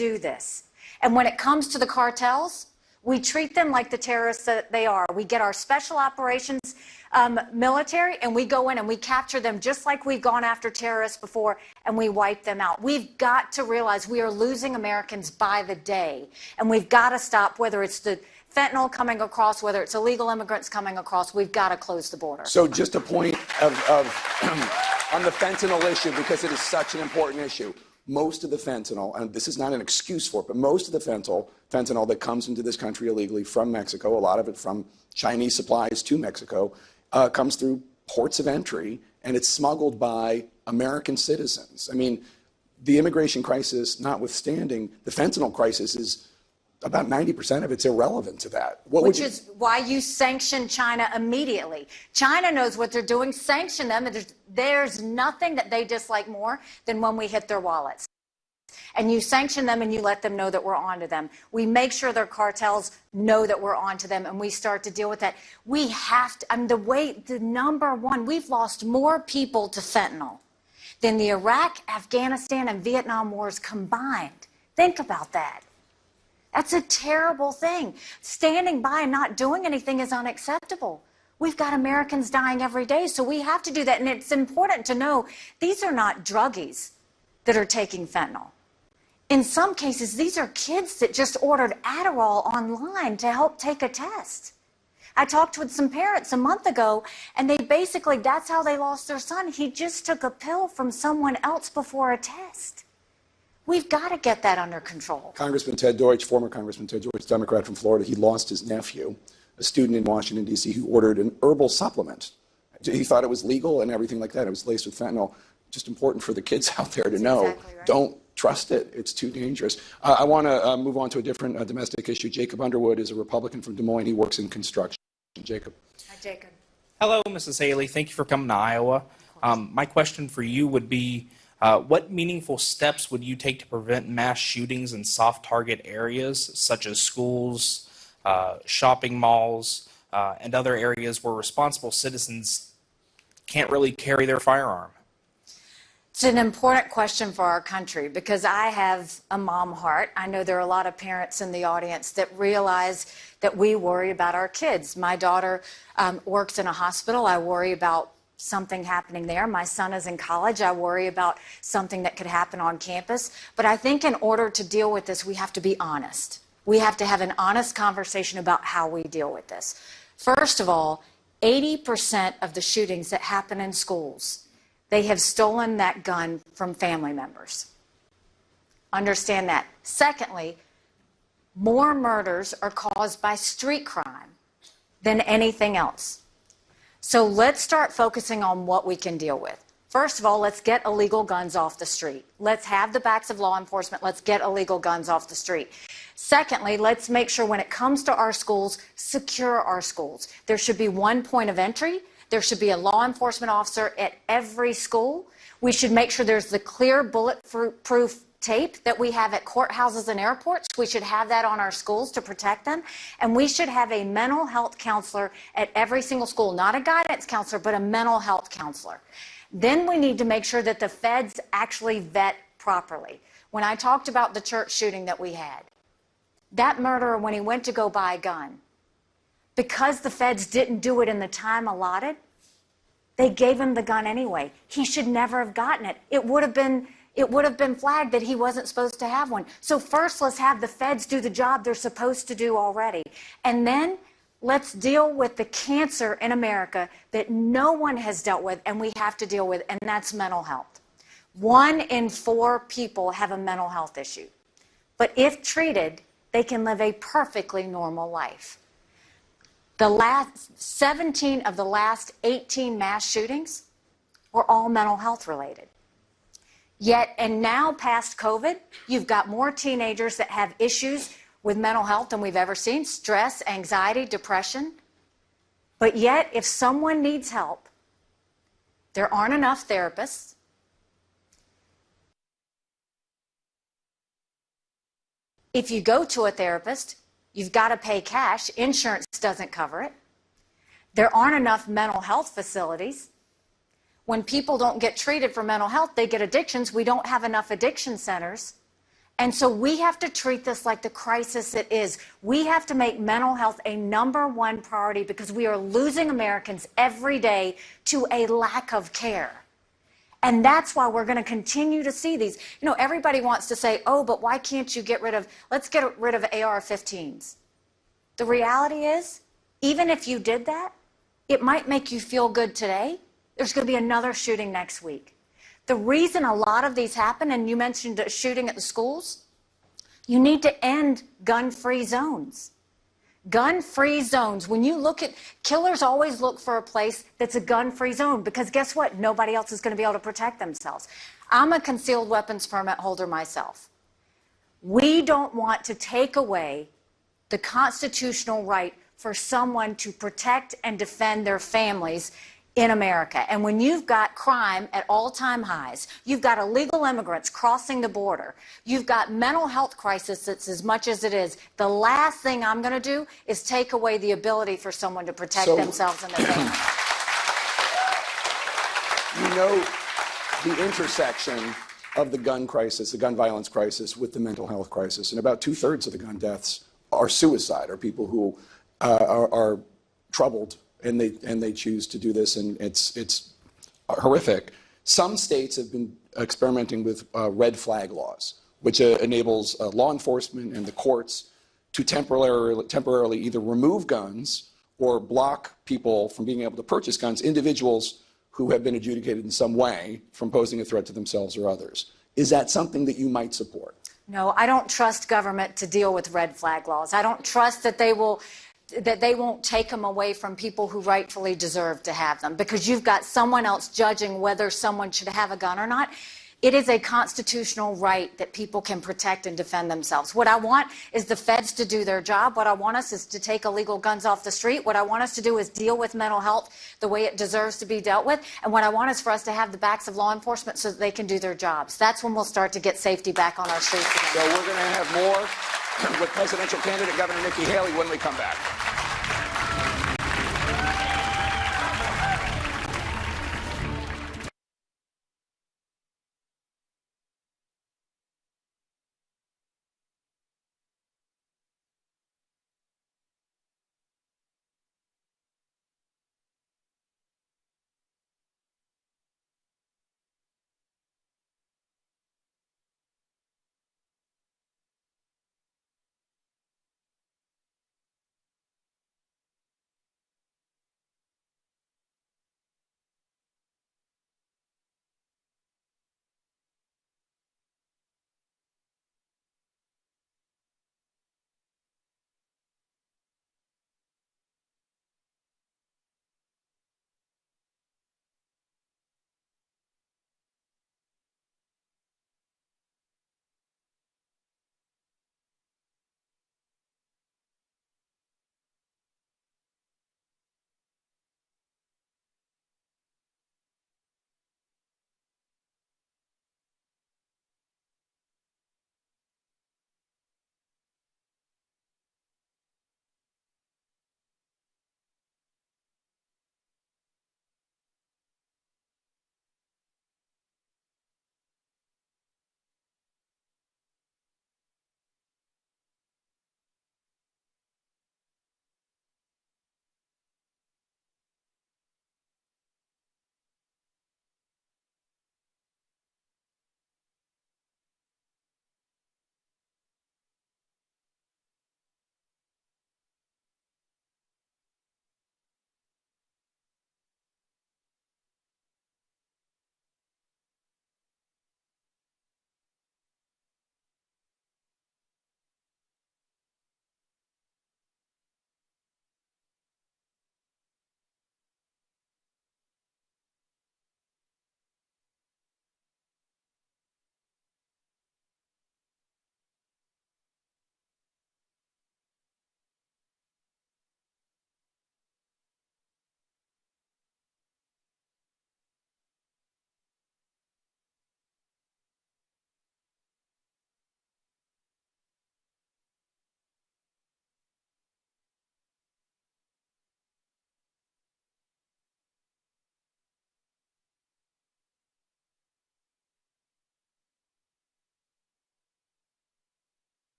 do this. And when it comes to the cartels, we treat them like the terrorists that they are. We get our special operations military, and we go in and we capture them just like we've gone after terrorists before, and we wipe them out. We've got to realize we are losing Americans by the day, and we've got to stop, whether it's the fentanyl coming across, whether it's illegal immigrants coming across. We've got to close the border. So just a point of on the fentanyl issue, because it is such an important issue. Most of the fentanyl, and this is not an excuse for it, but most of the fentanyl that comes into this country illegally from Mexico, a lot of it from Chinese supplies to Mexico, comes through ports of entry, and it's smuggled by American citizens. I mean, the immigration crisis notwithstanding, the fentanyl crisis is about 90% of it's irrelevant to that. Which is why you sanction China immediately. China knows what they're doing. Sanction them. There's nothing that they dislike more than when we hit their wallets. And you sanction them and you let them know that we're onto them. We make sure their cartels know that we're onto them, and we start to deal with that. We have to, the number one, we've lost more people to fentanyl than the Iraq, Afghanistan, and Vietnam wars combined. Think about that. That's a terrible thing. Standing by and not doing anything is unacceptable. We've got Americans dying every day, so we have to do that. And it's important to know these are not druggies that are taking fentanyl. In some cases, these are kids that just ordered Adderall online to help take a test. I talked with some parents a month ago, and they basically, that's how they lost their son. He just took a pill from someone else before a test. We've got to get that under control. Congressman Ted Deutsch, former Congressman Ted Deutsch, Democrat from Florida, he lost his nephew, a student in Washington, D.C., who ordered an herbal supplement. He thought it was legal and everything like that. It was laced with fentanyl. Just important for the kids out there to know. Exactly right. Don't trust it. It's too dangerous. I want to move on to a different domestic issue. Jacob Underwood is a Republican from Des Moines. He works in construction. Jacob. Hi, Jacob. Hello, Mrs. Haley. Thank you for coming to Iowa. My question for you would be, what meaningful steps would you take to prevent mass shootings in soft target areas such as schools, shopping malls, and other areas where responsible citizens can't really carry their firearm? It's an important question for our country because I have a mom heart. I know there are a lot of parents in the audience that realize that we worry about our kids. My daughter works in a hospital. I worry about something happening there. My son is in college. I worry about something that could happen on campus. But I think in order to deal with this, we have to be honest. We have to have an honest conversation about how we deal with this. First of all, 80% of the shootings that happen in schools, they have stolen that gun from family members. Understand that. Secondly, more murders are caused by street crime than anything else. So let's start focusing on what we can deal with. First of all, let's get illegal guns off the street. Let's have the backs of law enforcement. Let's get illegal guns off the street. Secondly, let's make sure when it comes to our schools, secure our schools. There should be one point of entry. There should be a law enforcement officer at every school. We should make sure there's the clear bulletproof tape that we have at courthouses and airports. We should have that on our schools to protect them. And we should have a mental health counselor at every single school, not a guidance counselor, but a mental health counselor. Then we need to make sure that the feds actually vet properly. When I talked about the church shooting that we had, that murderer, when he went to go buy a gun, because the feds didn't do it in the time allotted, they gave him the gun anyway. He should never have gotten it. It would have been flagged that he wasn't supposed to have one. So first, let's have the feds do the job they're supposed to do already. And then let's deal with the cancer in America that no one has dealt with and we have to deal with, and that's mental health. 1 in 4 people have a mental health issue. But if treated, they can live a perfectly normal life. The last 17 of the last 18 mass shootings were all mental health related. Yet, and now past COVID, you've got more teenagers that have issues with mental health than we've ever seen, stress, anxiety, depression. But yet, if someone needs help, there aren't enough therapists. If you go to a therapist, you've got to pay cash. Insurance doesn't cover it. There aren't enough mental health facilities. When people don't get treated for mental health, they get addictions. We don't have enough addiction centers. And so we have to treat this like the crisis it is. We have to make mental health a #1 priority because we are losing Americans every day to a lack of care. And that's why we're going to continue to see these. You know, everybody wants to say, oh, but why can't you let's get rid of AR-15s. The reality is, even if you did that, it might make you feel good today. There's going to be another shooting next week. The reason a lot of these happen, and you mentioned a shooting at the schools, you need to end gun-free zones. Gun-free zones. When you look at killers, always look for a place that's a gun-free zone because guess what? Nobody else is going to be able to protect themselves. I'm a concealed weapons permit holder myself. We don't want to take away the constitutional right for someone to protect and defend their families in America. And when you've got crime at all-time highs, you've got illegal immigrants crossing the border, you've got mental health crisis that's as much as it is, the last thing I'm going to do is take away the ability for someone to protect themselves and their family. You know the intersection of the gun crisis, the gun violence crisis, with the mental health crisis. And about 2/3 of the gun deaths are suicide, or people who are troubled and they choose to do this, and it's horrific. Some states have been experimenting with red flag laws, which enables law enforcement and the courts to temporarily either remove guns or block people from being able to purchase guns, individuals who have been adjudicated in some way from posing a threat to themselves or others. Is that something that you might support? No, I don't trust government to deal with red flag laws. I don't trust that they won't take them away from people who rightfully deserve to have them because you've got someone else judging whether someone should have a gun or not. It is a constitutional right that people can protect and defend themselves. What I want is the feds to do their job. What I want us is to take illegal guns off the street. What I want us to do is deal with mental health the way it deserves to be dealt with. And what I want is for us to have the backs of law enforcement so that they can do their jobs. That's when we'll start to get safety back on our streets again. So we're going to have more with presidential candidate Governor Nikki Haley when we come back.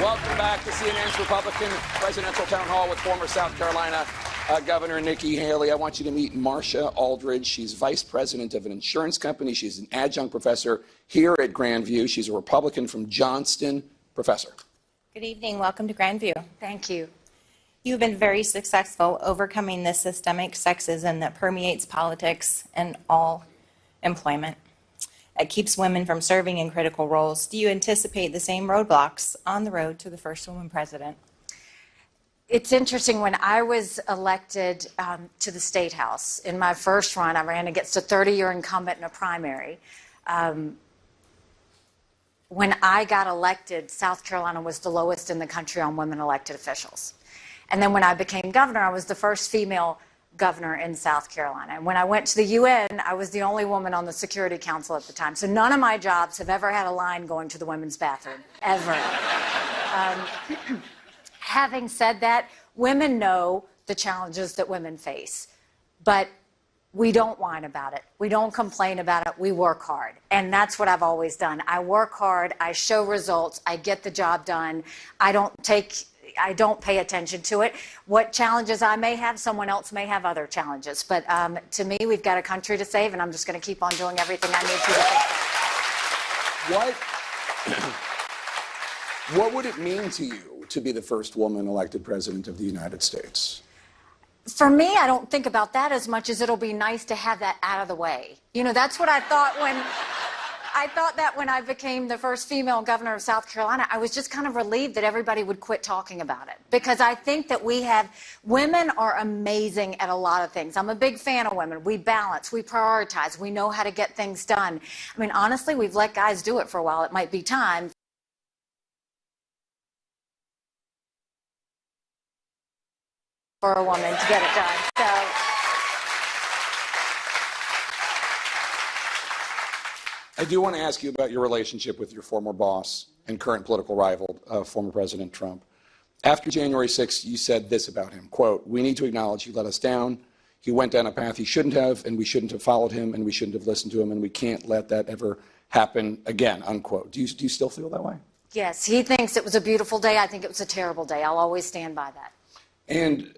Welcome back to CNN's Republican Presidential Town Hall with former South Carolina Governor Nikki Haley. I want you to meet Marcia Aldridge. She's vice president of an insurance company. She's an adjunct professor here at Grandview. She's a Republican from Johnston. Professor. Good evening. Welcome to Grandview. Thank you. You've been very successful overcoming this systemic sexism that permeates politics and all employment. It keeps women from serving in critical roles. Do you anticipate the same roadblocks on the road to the first woman president? It's interesting, when I was elected to the State House, in my first run, I ran against a 30-year incumbent in a primary. When I got elected, South Carolina was the lowest in the country on women elected officials. And then when I became governor, I was the first female governor in South Carolina. And when I went to the UN, I was the only woman on the Security Council at the time. So none of my jobs have ever had a line going to the women's bathroom, ever. Having said that, women know the challenges that women face. But we don't whine about it. We don't complain about it. We work hard. And that's what I've always done. I work hard. I show results. I get the job done. I don't pay attention to it. What challenges I may have, someone else may have other challenges. But to me, we've got a country to save, and I'm just going to keep on doing everything I need to save. What would it mean to you to be the first woman elected president of the United States? For me, I don't think about that as much as it'll be nice to have that out of the way. You know, that's what I thought when I became the first female governor of South Carolina. I was just kind of relieved that everybody would quit talking about it, because I think that women are amazing at a lot of things. I'm a big fan of women. We balance, we prioritize, we know how to get things done. I mean, honestly, we've let guys do it for a while. It might be time for a woman to get it done. So I do want to ask you about your relationship with your former boss and current political rival, former President Trump. After January 6th, you said this about him, quote, "We need to acknowledge he let us down. He went down a path he shouldn't have, and we shouldn't have followed him, and we shouldn't have listened to him, and we can't let that ever happen again," unquote. Do you still feel that way? yes, he thinks it was a beautiful day. I think it was a terrible day. I'll always stand by that. And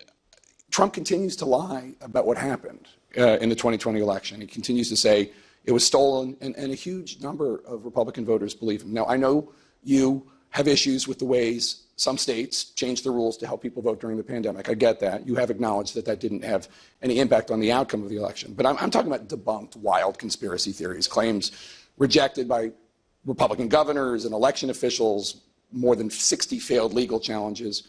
Trump continues to lie about what happened in the 2020 election. He continues to say it was stolen, and a huge number of Republican voters believe him. Now, I know you have issues with the ways some states changed the rules to help people vote during the pandemic. I get that. You have acknowledged that that didn't have any impact on the outcome of the election. But I'm talking about debunked, wild conspiracy theories, claims rejected by Republican governors and election officials, more than 60 failed legal challenges.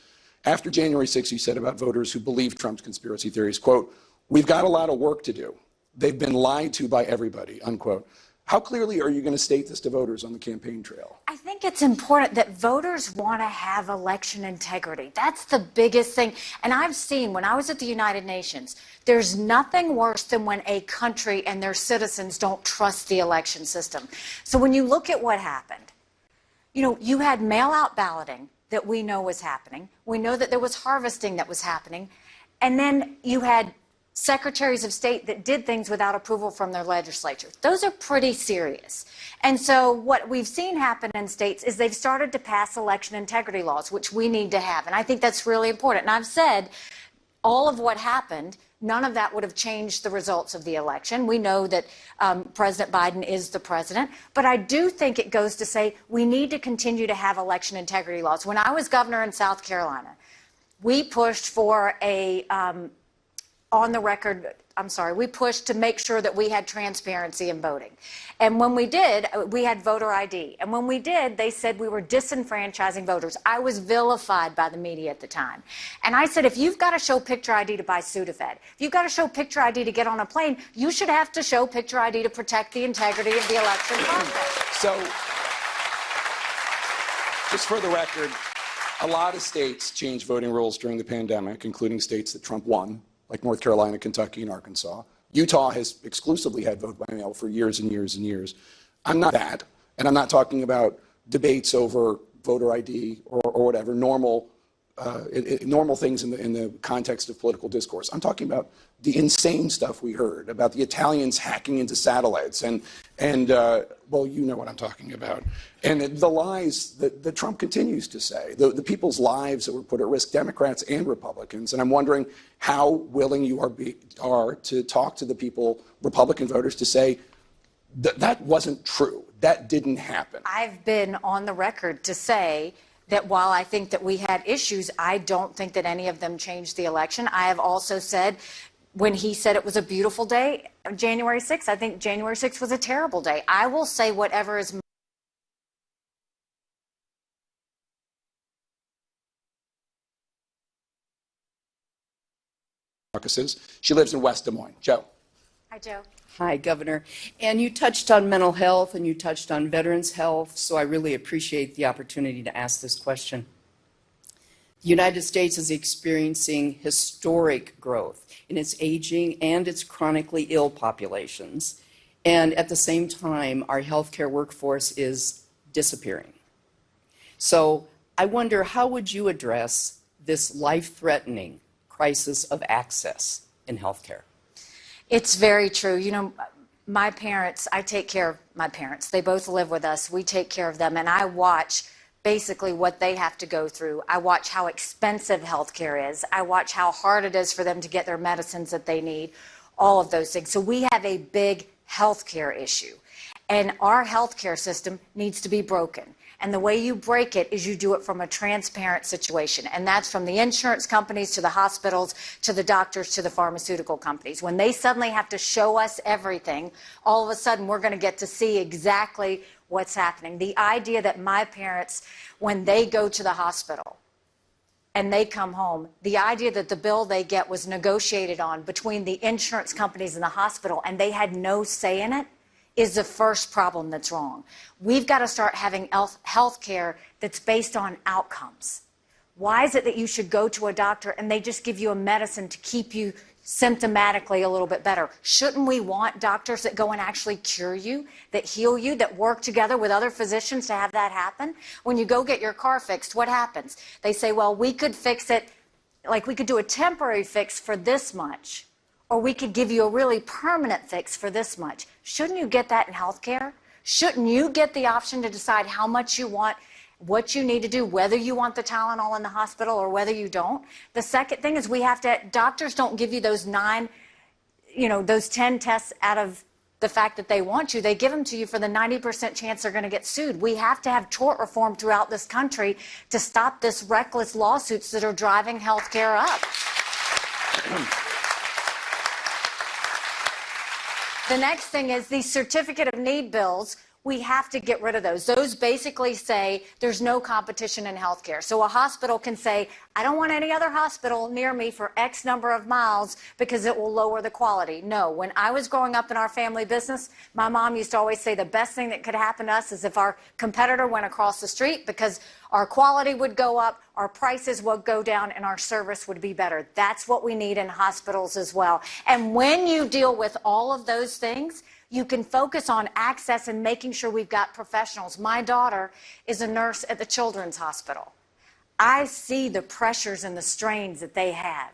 After January 6th, you said about voters who believe Trump's conspiracy theories, quote, "We've got a lot of work to do. They've been lied to by everybody," unquote. How clearly are you going to state this to voters on the campaign trail? I think it's important that voters want to have election integrity. That's the biggest thing. And I've seen, when I was at the United Nations, there's nothing worse than when a country and their citizens don't trust the election system. So when you look at what happened, you know, you had mail-out balloting that we know was happening. We know that there was harvesting that was happening. And then you had secretaries of state that did things without approval from their legislature. Those are pretty serious. And so what we've seen happen in states is they've started to pass election integrity laws, which we need to have. And I think that's really important. And I've said all of what happened, none of that would have changed the results of the election. We know that President Biden is the president. But I do think it goes to say we need to continue to have election integrity laws. When I was governor in South Carolina, we pushed for a we pushed to make sure that we had transparency in voting. And when we did, we had voter ID. And when we did, they said we were disenfranchising voters. I was vilified by the media at the time. And I said, if you've got to show picture ID to buy Sudafed, if you've got to show picture ID to get on a plane, you should have to show picture ID to protect the integrity of the election process. So, just for the record, a lot of states changed voting rules during the pandemic, including states that Trump won, like North Carolina, Kentucky, and Arkansas. Utah has exclusively had vote by mail for years and years and years. I'm not that, and I'm not talking about debates over voter ID or whatever, normal normal things in the context of political discourse. I'm talking about the insane stuff we heard about the Italians hacking into satellites and well, you know what I'm talking about. And the lies that Trump continues to say, the people's lives that were put at risk, Democrats and Republicans. And I'm wondering how willing you are to talk to the people, Republican voters, to say that wasn't true. That didn't happen. I've been on the record to say that while I think that we had issues, I don't think that any of them changed the election. I have also said, when he said it was a beautiful day, January 6th, I think January 6th was a terrible day. I will say whatever is She lives in West Des Moines. Joe. Hi, Joe. Hi, Governor. And you touched on mental health and you touched on veterans' health, so I really appreciate the opportunity to ask this question. The United States is experiencing historic growth in its aging and its chronically ill populations. And at the same time, our healthcare workforce is disappearing. So I wonder, how would you address this life-threatening crisis of access in healthcare? It's very true. You know, my parents, I take care of my parents. They both live with us. We take care of them. And I watch basically what they have to go through. I watch how expensive healthcare is. I watch how hard it is for them to get their medicines that they need, all of those things. So we have a big healthcare issue. And our healthcare system needs to be broken. And the way you break it is you do it from a transparent situation. And that's from the insurance companies to the hospitals to the doctors to the pharmaceutical companies. When they suddenly have to show us everything, all of a sudden we're going to get to see exactly what's happening. The idea that my parents, when they go to the hospital and they come home, the idea that the bill they get was negotiated on between the insurance companies and the hospital and they had no say in it, is the first problem that's wrong. We've got to start having health care that's based on outcomes. Why is it that you should go to a doctor and they just give you a medicine to keep you symptomatically a little bit better? Shouldn't we want doctors that go and actually cure you, that heal you, that work together with other physicians to have that happen? When you go get your car fixed, what happens? They say, well, we could fix it, like we could do a temporary fix for this much, or we could give you a really permanent fix for this much. Shouldn't you get that in healthcare? Shouldn't you get the option to decide how much you want, what you need to do, whether you want the Tylenol in the hospital or whether you don't? The second thing is doctors don't give you those 10 tests out of the fact that they want you. They give them to you for the 90% chance they're going to get sued. We have to have tort reform throughout this country to stop this reckless lawsuits that are driving healthcare up. The next thing is these certificate of need bills. We have to get rid of those. Those basically say there's no competition in healthcare. So a hospital can say, I don't want any other hospital near me for X number of miles because it will lower the quality. No, when I was growing up in our family business, my mom used to always say the best thing that could happen to us is if our competitor went across the street, because our quality would go up, our prices would go down, and our service would be better. That's what we need in hospitals as well. And when you deal with all of those things, you can focus on access and making sure we've got professionals. My daughter is a nurse at the Children's Hospital. I see the pressures and the strains that they have.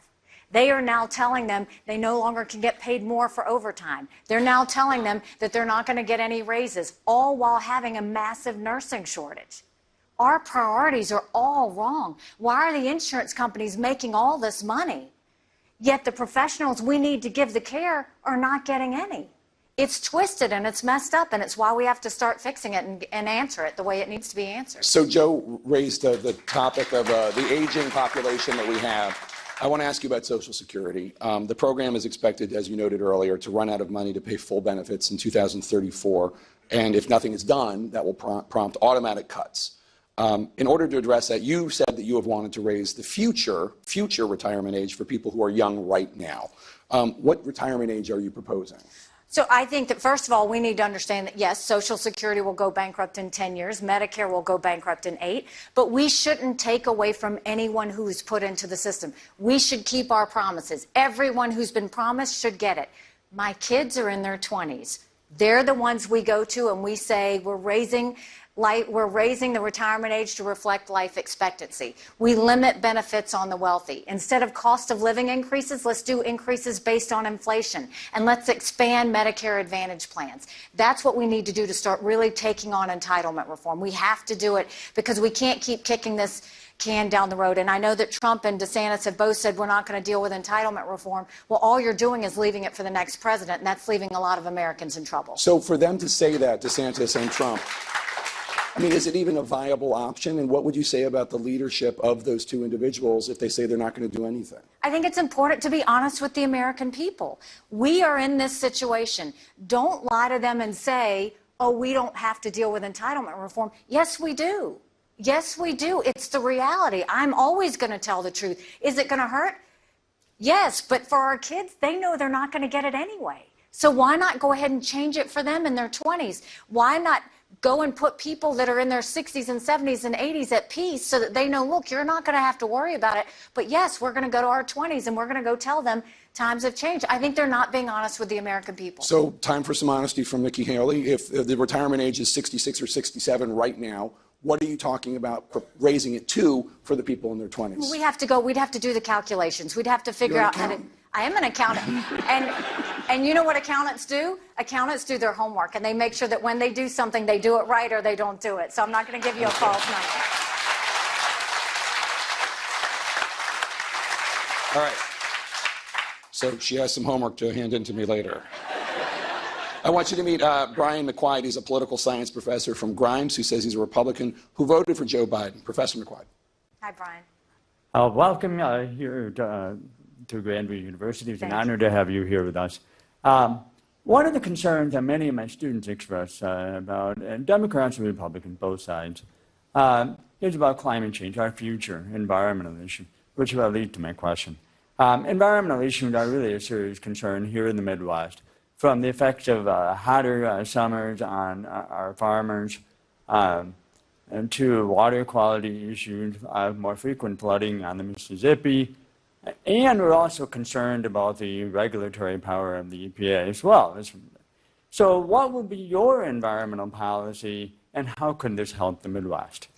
They are now telling them they no longer can get paid more for overtime. They're now telling them that they're not going to get any raises, all while having a massive nursing shortage. Our priorities are all wrong. Why are the insurance companies making all this money? Yet the professionals we need to give the care are not getting any. It's twisted and it's messed up, and it's why we have to start fixing it and answer it the way it needs to be answered. So Joe raised the topic of the aging population that we have. I want to ask you about Social Security. The program is expected, as you noted earlier, to run out of money to pay full benefits in 2034. And if nothing is done, that will prompt automatic cuts. In order to address that, you said that you have wanted to raise the future retirement age for people who are young right now. What retirement age are you proposing? So I think that, first of all, we need to understand that, yes, Social Security will go bankrupt in 10 years. Medicare will go bankrupt in 8. But we shouldn't take away from anyone who's put into the system. We should keep our promises. Everyone who's been promised should get it. My kids are in their 20s. They're the ones we go to and we say, we're raising We're raising the retirement age to reflect life expectancy. We limit benefits on the wealthy. Instead of cost of living increases, let's do increases based on inflation. And let's expand Medicare Advantage plans. That's what we need to do to start really taking on entitlement reform. We have to do it because we can't keep kicking this can down the road. And I know that Trump and DeSantis have both said we're not going to deal with entitlement reform. Well, all you're doing is leaving it for the next president, and that's leaving a lot of Americans in trouble. So for them to say that, DeSantis and Trump, I mean, is it even a viable option? And what would you say about the leadership of those two individuals if they say they're not going to do anything? I think it's important to be honest with the American people. We are in this situation. Don't lie to them and say, oh, we don't have to deal with entitlement reform. Yes, we do. Yes, we do. It's the reality. I'm always going to tell the truth. Is it going to hurt? Yes, but for our kids, they know they're not going to get it anyway. So why not go ahead and change it for them in their 20s? Why not go and put people that are in their 60s and 70s and 80s at peace so that they know, look, you're not going to have to worry about it. But yes, we're going to go to our 20s and we're going to go tell them times have changed. I think they're not being honest with the American people. So time for some honesty from Nikki Haley. If the retirement age is 66 or 67 right now, what are you talking about raising it to for the people in their 20s? Well, we'd have to do the calculations. We'd have to figure out how to. I am an accountant. And you know what accountants do? Accountants do their homework, and they make sure that when they do something, they do it right or they don't do it. So I'm not going to give you a false number. All right. So she has some homework to hand in to me later. I want you to meet Brian McQuaid. He's a political science professor from Grimes who says he's a Republican who voted for Joe Biden. Professor McQuaid. Hi, Brian. Welcome here to Grandview University. It's an honor to have you here with us. One of the concerns that many of my students express about, and Democrats and Republicans, both sides, is about climate change, our future, environmental issue, which will lead to my question. Environmental issues are really a serious concern here in the Midwest, from the effects of hotter summers on our farmers, and to water quality issues, more frequent flooding on the Mississippi. And we're also concerned about the regulatory power of the EPA as well. So what would be your environmental policy, and how could this help the Midwest?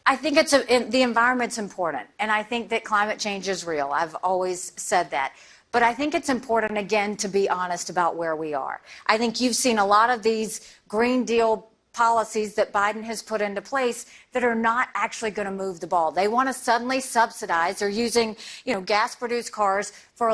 I think the environment's important, and I think that climate change is real. I've always said that. But I think it's important, again, to be honest about where we are. I think you've seen a lot of these Green Deal policies that Biden has put into place that are not actually going to move the ball. They want to suddenly subsidize. They're using, gas-produced cars for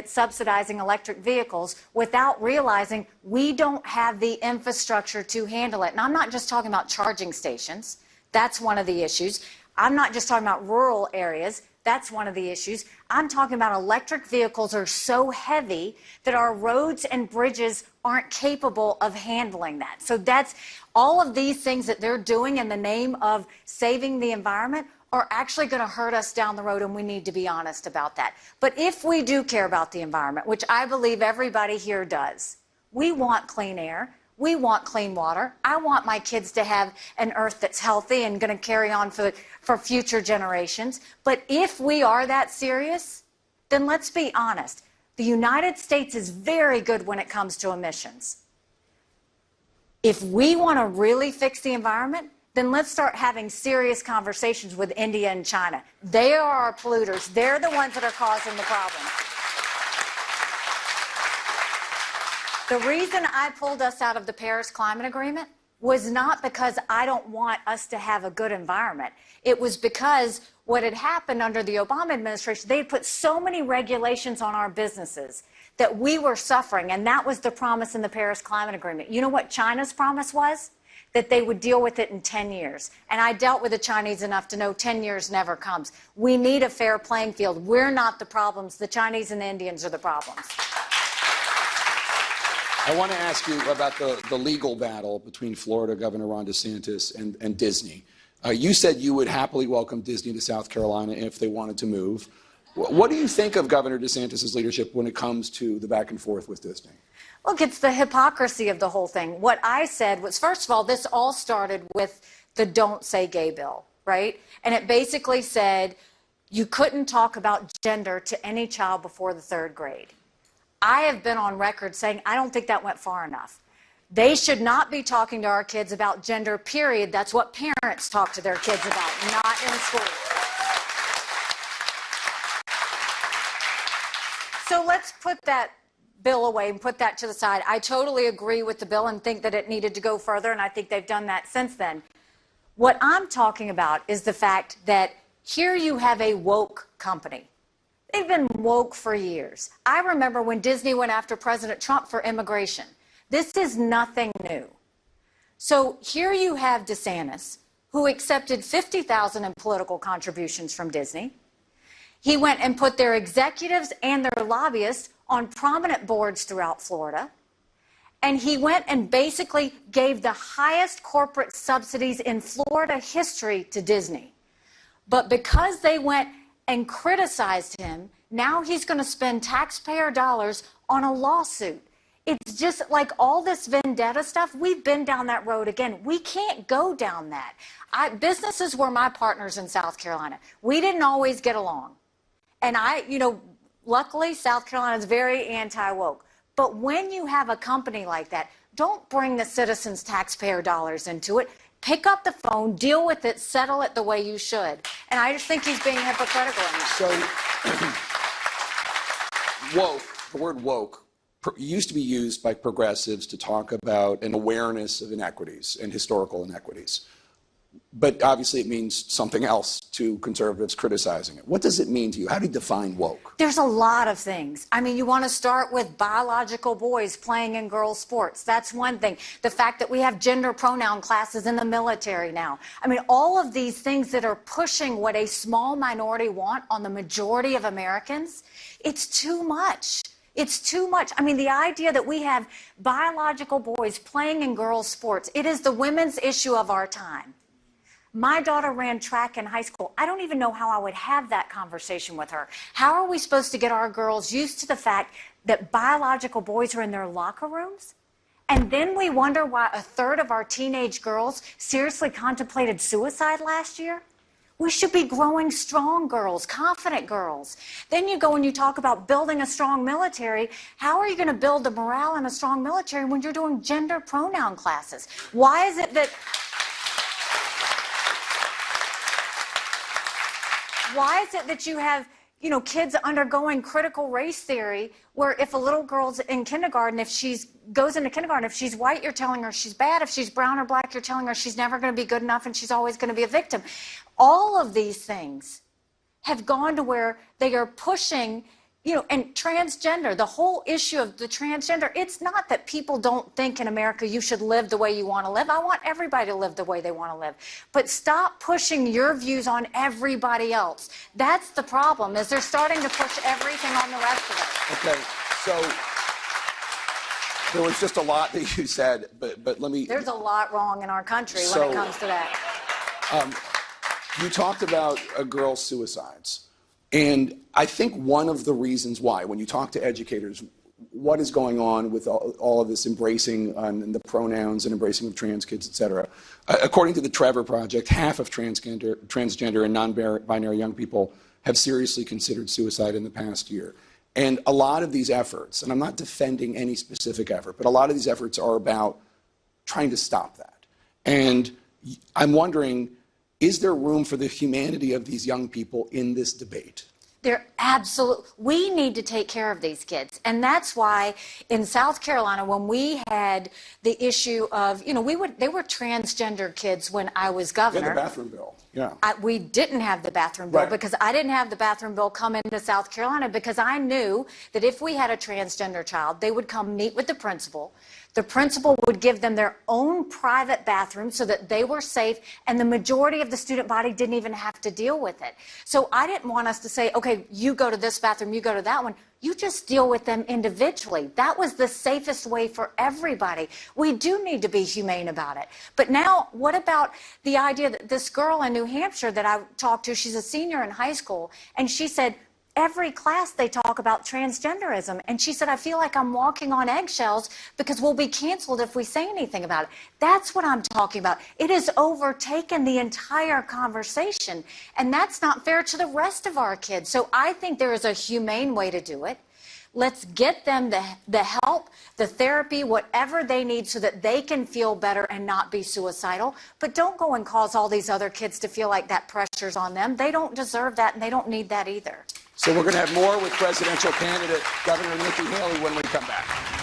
subsidizing electric vehicles without realizing we don't have the infrastructure to handle it. And I'm not just talking about charging stations. That's one of the issues. I'm not just talking about rural areas. That's one of the issues. I'm talking about electric vehicles are so heavy that our roads and bridges aren't capable of handling that. So that's all of these things that they're doing in the name of saving the environment are actually going to hurt us down the road, and we need to be honest about that. But if we do care about the environment, which I believe everybody here does, we want clean air. We want clean water. I want my kids to have an earth that's healthy and going to carry on for future generations. But if we are that serious, then let's be honest. The United States is very good when it comes to emissions. If we want to really fix the environment, then let's start having serious conversations with India and China. They are our polluters. They're the ones that are causing the problem. The reason I pulled us out of the Paris Climate Agreement was not because I don't want us to have a good environment. It was because what had happened under the Obama administration, they had put so many regulations on our businesses that we were suffering, and that was the promise in the Paris Climate Agreement. You know what China's promise was? That they would deal with it in 10 years. And I dealt with the Chinese enough to know 10 years never comes. We need a fair playing field. We're not the problems. The Chinese and the Indians are the problems. I want to ask you about the legal battle between Florida Governor Ron DeSantis and Disney. You said you would happily welcome Disney to South Carolina if they wanted to move. What do you think of Governor DeSantis' leadership when it comes to the back and forth with Disney? Look, it's the hypocrisy of the whole thing. What I said was, first of all, this all started with the Don't Say Gay bill, right? And it basically said you couldn't talk about gender to any child before the 3rd grade. I have been on record saying I don't think that went far enough. They should not be talking to our kids about gender, period. That's what parents talk to their kids about, not in school. So let's put that bill away and put that to the side. I totally agree with the bill and think that it needed to go further, and I think they've done that since then. What I'm talking about is the fact that here you have a woke company. They've been woke for years. I remember when Disney went after President Trump for immigration. This is nothing new. So here you have DeSantis, who accepted $50,000 in political contributions from Disney. He went and put their executives and their lobbyists on prominent boards throughout Florida. And he went and basically gave the highest corporate subsidies in Florida history to Disney. But because they went and criticized him, now he's going to spend taxpayer dollars on a lawsuit. It's just like all this vendetta stuff. We've been down that road again. We can't go down that. Businesses were my partners in South Carolina. We didn't always get along. And luckily, South Carolina is very anti-woke. But when you have a company like that, don't bring the citizens' taxpayer dollars into it. Pick up the phone, deal with it, settle it the way you should. And I just think he's being hypocritical in that. So, woke, the word woke, used to be used by progressives to talk about an awareness of inequities and historical inequities. But obviously it means something else to conservatives criticizing it. What does it mean to you? How do you define woke? There's a lot of things. I mean, you want to start with biological boys playing in girls' sports. That's one thing. The fact that we have gender pronoun classes in the military now. I mean, all of these things that are pushing what a small minority want on the majority of Americans, it's too much. It's too much. I mean, the idea that we have biological boys playing in girls' sports, it is the women's issue of our time. My daughter ran track in high school. I don't even know how I would have that conversation with her. How are we supposed to get our girls used to the fact that biological boys are in their locker rooms? And then we wonder why a third of our teenage girls seriously contemplated suicide last year? We should be growing strong girls, confident girls. Then you go and you talk about building a strong military. How are you going to build the morale in a strong military when you're doing gender pronoun classes? Why is it that... Why is it that you have, kids undergoing critical race theory where if a little girl's in kindergarten, if she goes into kindergarten, if she's white, you're telling her she's bad. If she's brown or black, you're telling her she's never going to be good enough and she's always going to be a victim. All of these things have gone to where they are pushing, and transgender, the whole issue of the transgender, it's not that people don't think in America you should live the way you want to live. I want everybody to live the way they want to live. But stop pushing your views on everybody else. That's the problem, is they're starting to push everything on the rest of us. Okay, so there was just a lot that you said, but let me... There's a lot wrong in our country when it comes to that. You talked about girls' suicides. And I think one of the reasons why, when you talk to educators, what is going on with all of this embracing and the pronouns and embracing of trans kids, et cetera. According to the Trevor Project, half of transgender and non-binary young people have seriously considered suicide in the past year. And a lot of these efforts, and I'm not defending any specific effort, but a lot of these efforts are about trying to stop that. And I'm wondering, is there room for the humanity of these young people in this debate? We need to take care of these kids. And that's why in South Carolina, when we had the issue of, they were transgender kids when I was governor. Yeah, the bathroom bill. Yeah. We didn't have the bathroom bill, right, because I didn't have the bathroom bill come into South Carolina, because I knew that if we had a transgender child, they would come meet with the principal. The principal would give them their own private bathroom so that they were safe, and the majority of the student body didn't even have to deal with it. So I didn't want us to say, okay, you go to this bathroom, you go to that one. You just deal with them individually. That was the safest way for everybody. We do need to be humane about it. But now, what about the idea that this girl in New Hampshire that I talked to, she's a senior in high school, and she said, every class they talk about transgenderism. And she said, I feel like I'm walking on eggshells because we'll be canceled if we say anything about it. That's what I'm talking about. It has overtaken the entire conversation. And that's not fair to the rest of our kids. So I think there is a humane way to do it. Let's get them the help, the therapy, whatever they need so that they can feel better and not be suicidal. But don't go and cause all these other kids to feel like that pressure's on them. They don't deserve that, and they don't need that either. So we're going to have more with presidential candidate Governor Nikki Haley when we come back.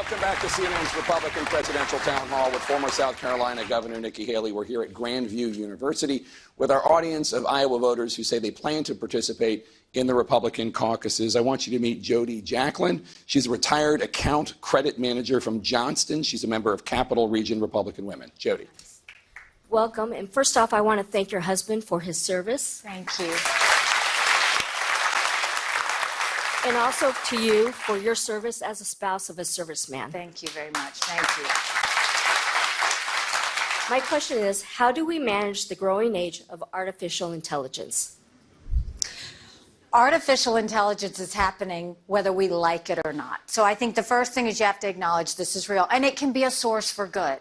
Welcome back to CNN's Republican Presidential Town Hall with former South Carolina Governor Nikki Haley. We're here at Grandview University with our audience of Iowa voters who say they plan to participate in the Republican caucuses. I want you to meet Jody Jacklin. She's a retired account credit manager from Johnston. She's a member of Capital Region Republican Women. Jody. Welcome. And first off, I want to thank your husband for his service. Thank you. And also to you for your service as a spouse of a serviceman. Thank you very much. Thank you. My question is, how do we manage the growing age of artificial intelligence? Artificial intelligence is happening whether we like it or not. So I think the first thing is you have to acknowledge this is real, and it can be a source for good,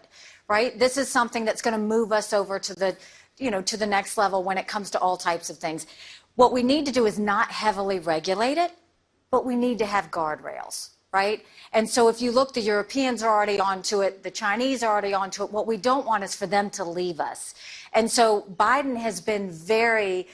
right? This is something that's going to move us over to the, to the next level when it comes to all types of things. What we need to do is not heavily regulate it, but we need to have guardrails, right? And so if you look, the Europeans are already onto it, the Chinese are already onto it. What we don't want is for them to leave us. And so Biden has been very,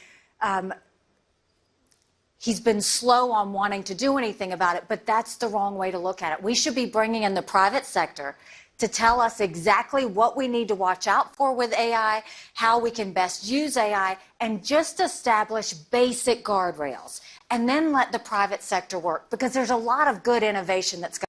he's been slow on wanting to do anything about it, but that's the wrong way to look at it. We should be bringing in the private sector to tell us exactly what we need to watch out for with AI, how we can best use AI, and just establish basic guardrails. And then let the private sector work, because there's a lot of good innovation that's going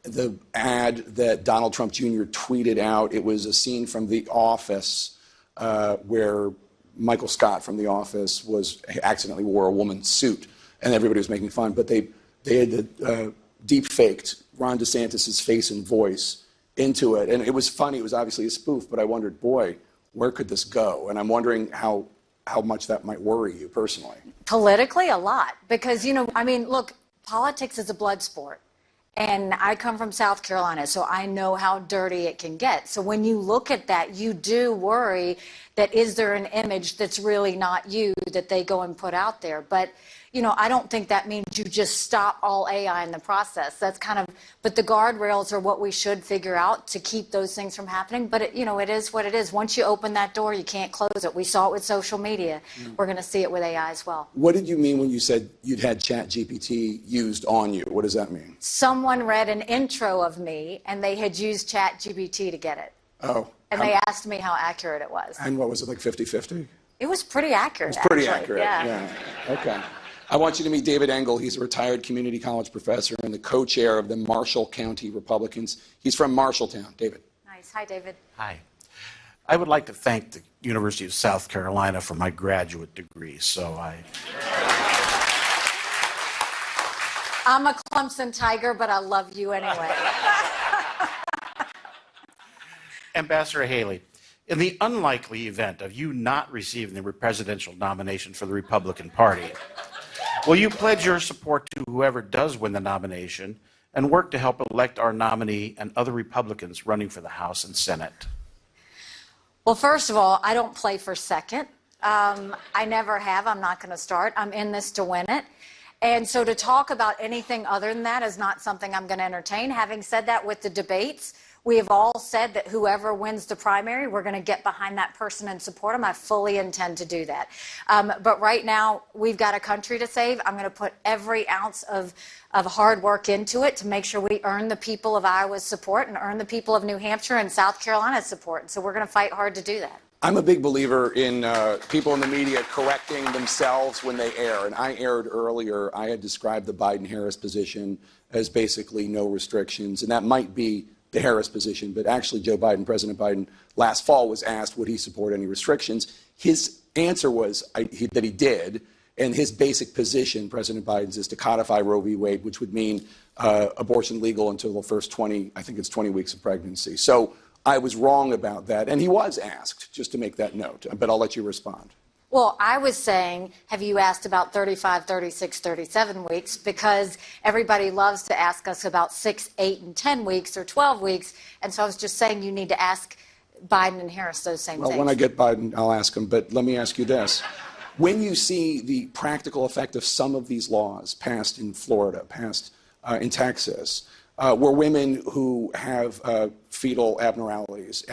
the ad that Donald Trump Jr. tweeted out, it was a scene from The Office where Michael Scott from The Office accidentally wore a woman's suit, and everybody was making fun. But they had deep faked Ron DeSantis' face and voice into it, and it was funny. It was obviously a spoof, but I wondered, boy, where could this go? And I'm wondering how much that might worry you personally. politically a lot, because, look, politics is a blood sport. And I come from South Carolina, so I know how dirty it can get. So when you look at that, you do worry that is there an image that's really not you that they go and put out there. But, I don't think that means you just stop all AI in the process. That's but the guardrails are what we should figure out to keep those things from happening. But, it is what it is. Once you open that door, you can't close it. We saw it with social media. We're going to see it with AI as well. What did you mean when you said you'd had ChatGPT used on you? What does that mean? Someone read an intro of me, and they had used ChatGPT to get it. Oh. And they asked me how accurate it was. And what was it, like 50-50? It was pretty accurate, It was pretty actually. accurate, yeah. Okay. I want you to meet David Engel. He's a retired community college professor and the co-chair of the Marshall County Republicans. He's from Marshalltown. David. Nice. Hi, David. Hi. I would like to thank the University of South Carolina for my graduate degree, I'm a Clemson Tiger, but I love you anyway. Ambassador Haley, in the unlikely event of you not receiving the presidential nomination for the Republican Party, will you pledge your support to whoever does win the nomination and work to help elect our nominee and other Republicans running for the House and Senate? Well, first of all, I don't play for second. I never have. I'm not going to start. I'm in this to win it. And so to talk about anything other than that is not something I'm going to entertain. Having said that, with the debates, we have all said that whoever wins the primary, we're going to get behind that person and support them. I fully intend to do that. But right now, we've got a country to save. I'm going to put every ounce of hard work into it to make sure we earn the people of Iowa's support and earn the people of New Hampshire and South Carolina's support. And so we're going to fight hard to do that. I'm a big believer in people in the media correcting themselves when they err. And I erred earlier. I had described the Biden-Harris position as basically no restrictions. And that might be the Harris position. But actually, President Biden, last fall was asked would he support any restrictions. His answer was that he did. And his basic position, President Biden's, is to codify Roe v. Wade, which would mean abortion legal until the first 20 weeks of pregnancy. So I was wrong about that. And he was asked, just to make that note. But I'll let you respond. Well, I was saying, have you asked about 35, 36, 37 weeks? Because everybody loves to ask us about 6, 8, and 10 weeks or 12 weeks. And so I was just saying you need to ask Biden and Harris those same things. Well, when I get Biden, I'll ask him. But let me ask you this. When you see the practical effect of some of these laws passed in Florida, passed in Texas, where women who have fetal abnormalities,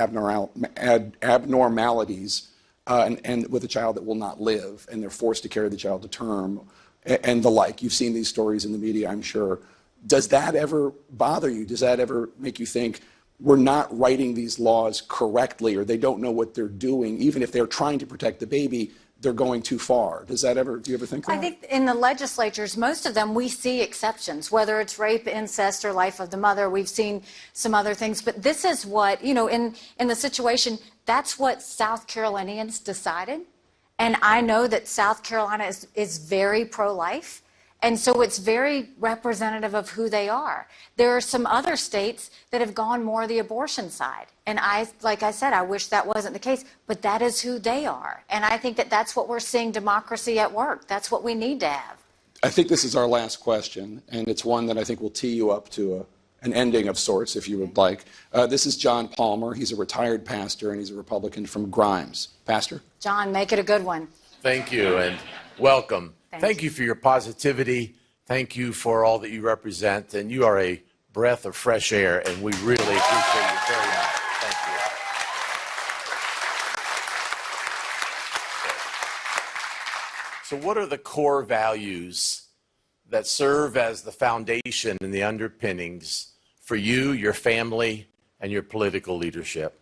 and with a child that will not live, and they're forced to carry the child to term, and the like. You've seen these stories in the media, I'm sure. Does that ever bother you? Does that ever make you think we're not writing these laws correctly, or they don't know what they're doing? Even if they're trying to protect the baby, they're going too far. Do you ever think that? I think in the legislatures, most of them, we see exceptions, whether it's rape, incest, or life of the mother. We've seen some other things. But this is what, in the situation, that's what South Carolinians decided. And I know that South Carolina is very pro-life. And so it's very representative of who they are. There are some other states that have gone more the abortion side. And like I said, I wish that wasn't the case, but that is who they are. And I think that that's what we're seeing democracy at work. That's what we need to have. I think this is our last question, and it's one that I think will tee you up to an ending of sorts, if you would like. This is John Palmer. He's a retired pastor, and he's a Republican from Grimes. Pastor? John, make it a good one. Thank you, and welcome. Thank you for your positivity. Thank you for all that you represent, and you are a breath of fresh air, and we really appreciate you very much. Thank you. So what are the core values that serve as the foundation and the underpinnings for you, your family, and your political leadership?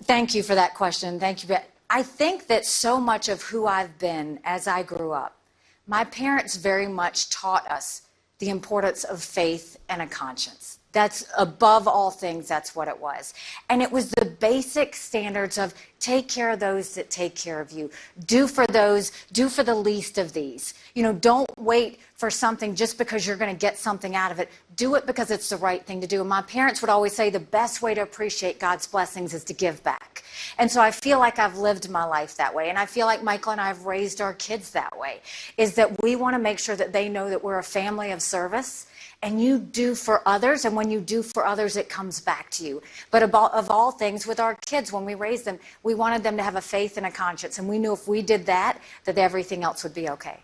Thank you for that question. Thank you. I think that so much of who I've been as I grew up, my parents very much taught us the importance of faith and a conscience. That's above all things, that's what it was. And it was the basic standards of take care of those that take care of you. Do for those, do for the least of these. You know, don't wait for something just because you're going to get something out of it. Do it because it's the right thing to do. And my parents would always say the best way to appreciate God's blessings is to give back. And so I feel like I've lived my life that way. And I feel like Michael and I have raised our kids that way, is that we want to make sure that they know that we're a family of service. And you do for others, and when you do for others, it comes back to you. But of all things, with our kids, when we raised them, we wanted them to have a faith and a conscience. And we knew if we did that, that everything else would be okay.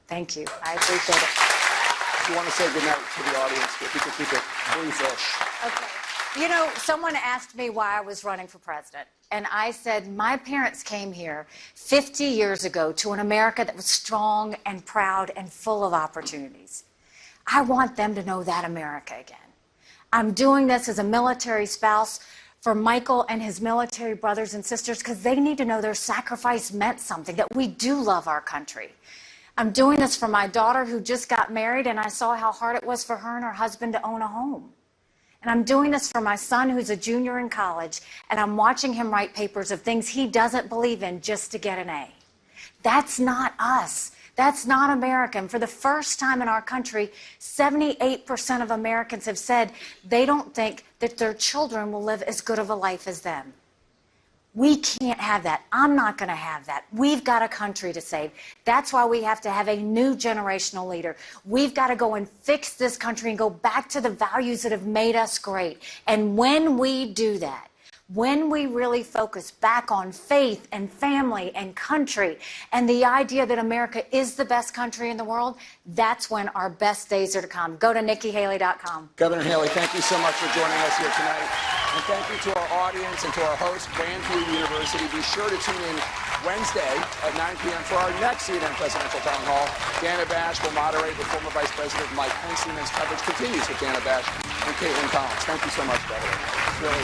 Thank you. I appreciate it. If you want to say goodnight to the audience, if you could keep it briefish. Okay. You know, someone asked me why I was running for president. And I said, my parents came here 50 years ago to an America that was strong and proud and full of opportunities. I want them to know that America again. I'm doing this as a military spouse for Michael and his military brothers and sisters because they need to know their sacrifice meant something, that we do love our country. I'm doing this for my daughter who just got married, and I saw how hard it was for her and her husband to own a home. And I'm doing this for my son who's a junior in college, and I'm watching him write papers of things he doesn't believe in just to get an A. That's not us. That's not American. For the first time in our country, 78% of Americans have said they don't think that their children will live as good of a life as them. We can't have that. I'm not going to have that. We've got a country to save. That's why we have to have a new generational leader. We've got to go and fix this country and go back to the values that have made us great. And when we do that, when we really focus back on faith and family and country and the idea that America is the best country in the world, that's when our best days are to come. Go to NikkiHaley.com. Governor Haley, thank you so much for joining us here tonight. And thank you to our audience and to our host, Grandview University. Be sure to tune in Wednesday at 9 p.m. for our next CNN Presidential Town Hall. Dana Bash will moderate with former Vice President Mike Pence. CNN's coverage continues with Dana Bash and Caitlin Collins. Thank you so much, Governor. It's really